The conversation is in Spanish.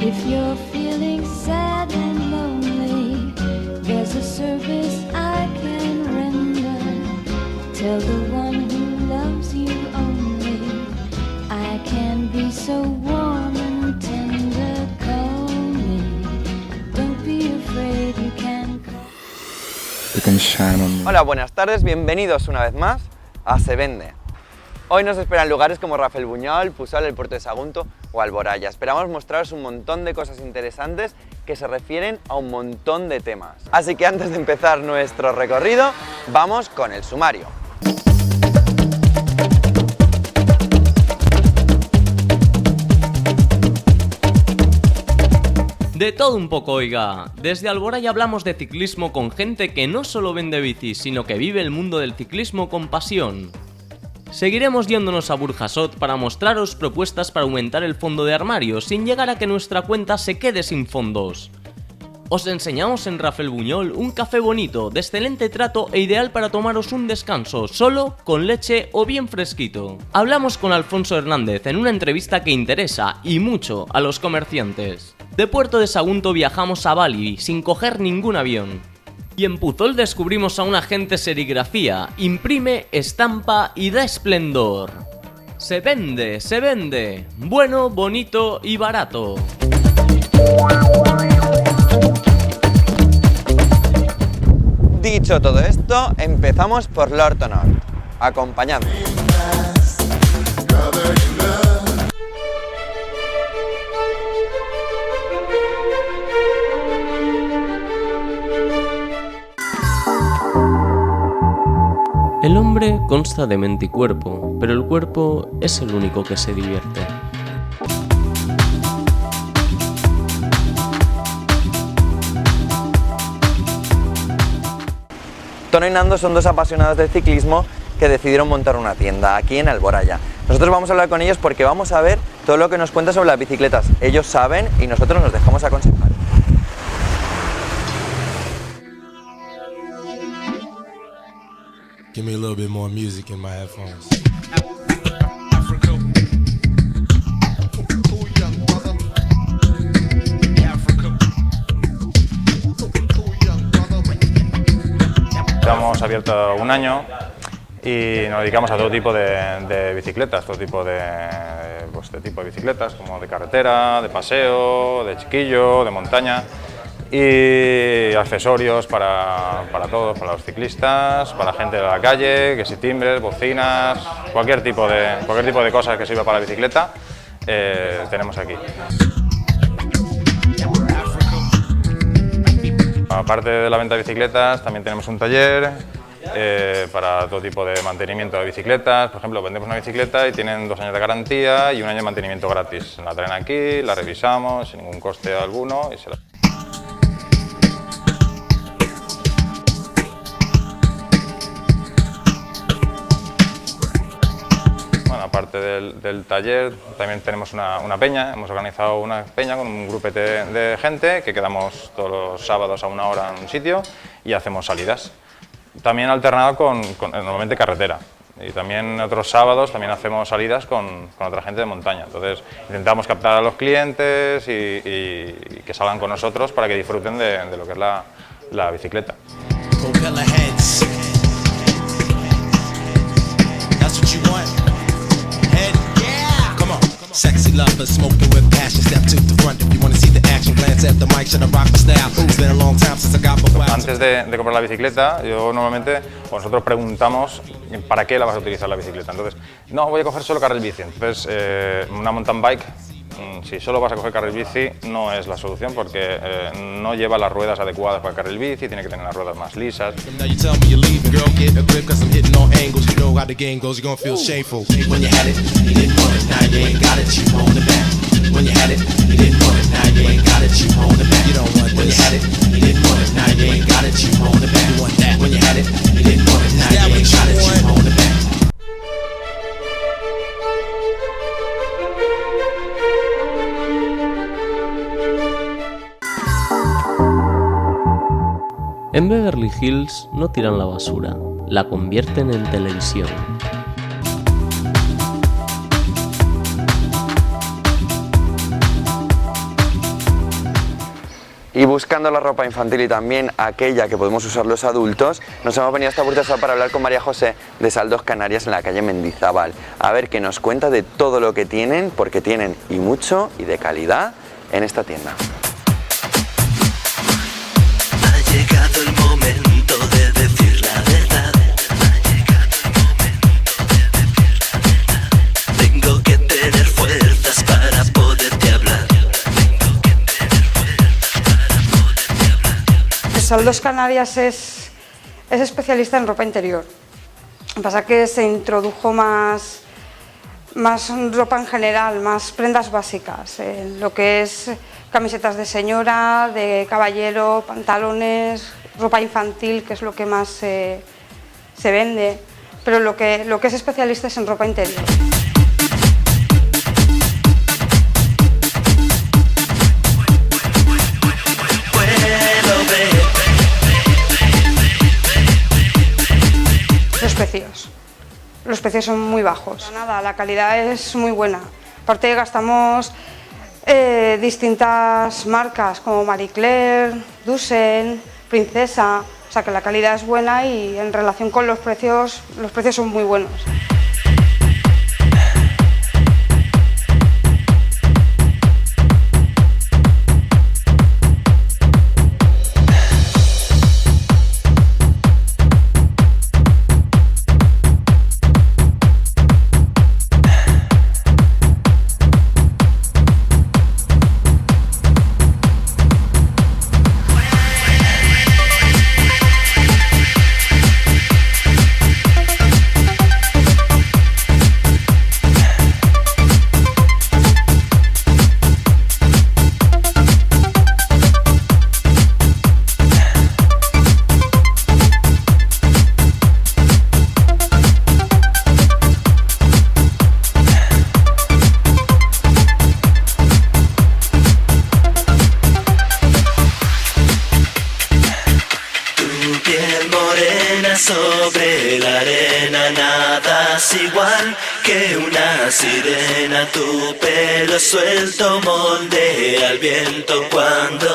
If you're feeling sad and lonely, there's a service I can render. Tell the one who loves you only, I can be so warm and tender. Call me, don't be afraid, you can call. You can shine on me. Hola, buenas tardes, bienvenidos una vez más a Se Vende. Hoy nos esperan lugares como Rafelbuñol, Pusol, el Puerto de Sagunto o Alboraya. Esperamos mostraros un montón de cosas interesantes que se refieren a un montón de temas. Así que antes de empezar nuestro recorrido, vamos con el sumario. De todo un poco, oiga. Desde Alboraya hablamos de ciclismo con gente que no solo vende bicis, sino que vive el mundo del ciclismo con pasión. Seguiremos yéndonos a Burjasot para mostraros propuestas para aumentar el fondo de armario, sin llegar a que nuestra cuenta se quede sin fondos. Os enseñamos en Rafelbuñol un café bonito, de excelente trato e ideal para tomaros un descanso, solo, con leche o bien fresquito. Hablamos con Alfonso Hernández en una entrevista que interesa, y mucho, a los comerciantes. De Puerto de Sagunto viajamos a Bali, sin coger ningún avión. Y en Puzol descubrimos a un agente serigrafía, imprime, estampa y da esplendor. Se vende, bueno, bonito y barato. Dicho todo esto, empezamos por Lorto Nord. Acompañadme. El hombre consta de mente y cuerpo, pero el cuerpo es el único que se divierte. Tono y Nando son dos apasionados del ciclismo que decidieron montar una tienda aquí en Alboraya. Nosotros vamos a hablar con ellos porque vamos a ver todo lo que nos cuentan sobre las bicicletas. Ellos saben y nosotros nos dejamos aconsejar. Give me a little bit more music in my headphones. Estamos abiertos un año y nos dedicamos a todo tipo de bicicletas, todo tipo de bicicletas, como de carretera, de paseo, de chiquillo, de montaña, y accesorios para todos, para los ciclistas, para la gente de la calle, que si timbres, bocinas, cualquier tipo de cosas que sirva para la bicicleta, tenemos aquí. Aparte de la venta de bicicletas, también tenemos un taller para todo tipo de mantenimiento de bicicletas. Por ejemplo, vendemos una bicicleta y tienen 2 años de garantía y 1 año de mantenimiento gratis. La traen aquí, la revisamos sin ningún coste alguno y se la... Bueno, aparte del taller, también tenemos una peña. Hemos organizado una peña con un grupete de gente que quedamos todos los sábados a 1 hora en un sitio y hacemos salidas. También alternado con normalmente carretera. Y también otros sábados también hacemos salidas con otra gente de montaña. Entonces intentamos captar a los clientes y que salgan con nosotros para que disfruten de lo que es la bicicleta. Sexy lover, smoking with passion. Step to the front if you want to see the action. Glance at the mic, should I rock my style? It's been a long time since I got my wax. Antes de comprar la bicicleta, yo normalmente, nosotros preguntamos para qué la vas a utilizar la bicicleta. Entonces, no, voy a coger solo carril bici. Entonces, una mountain bike, si solo vas a coger carril bici, no es la solución porque no lleva las ruedas adecuadas para el carril bici, tiene que tener las ruedas más lisas. Now you tell me you're leaving, girl, get a grip, 'cause I'm hitting all angles. You know how the game goes, you're gonna feel shameful. When you had it, you didn't want it, now you ain't got it, you want it back. When you had it, you didn't want it, now you ain't got it, you want it back. You don't want this. When you had it, you didn't want it, now you ain't got it, you want it back. You want that. When you had it, you didn't want it, now you ain't got it, you want it back. En Beverly Hills no tiran la basura, la convierten en televisión. Y buscando la ropa infantil y también aquella que podemos usar los adultos, nos hemos venido hasta Burjasot para hablar con María José de Saldos Canarias en la calle Mendizábal. A ver qué nos cuenta de todo lo que tienen, porque tienen y mucho y de calidad en esta tienda. Ha llegado el momento de decir la verdad. Ha llegado el momento de decir la verdad. Tengo que tener fuerzas para poderte hablar. Saldos Canarias es especialista en ropa interior. Lo que pasa es que se introdujo más ropa en general, más prendas básicas, lo que es camisetas de señora, de caballero, pantalones, ropa infantil, que es lo que más se vende, pero lo que es especialista es en ropa interior. Los precios son muy bajos. Nada, la calidad es muy buena. Aparte gastamos distintas marcas como Marie Claire, Dusen, Princesa, o sea que la calidad es buena y en relación con los precios son muy buenos. Sobre la arena nadas igual que una sirena, tu pelo suelto moldea al viento cuando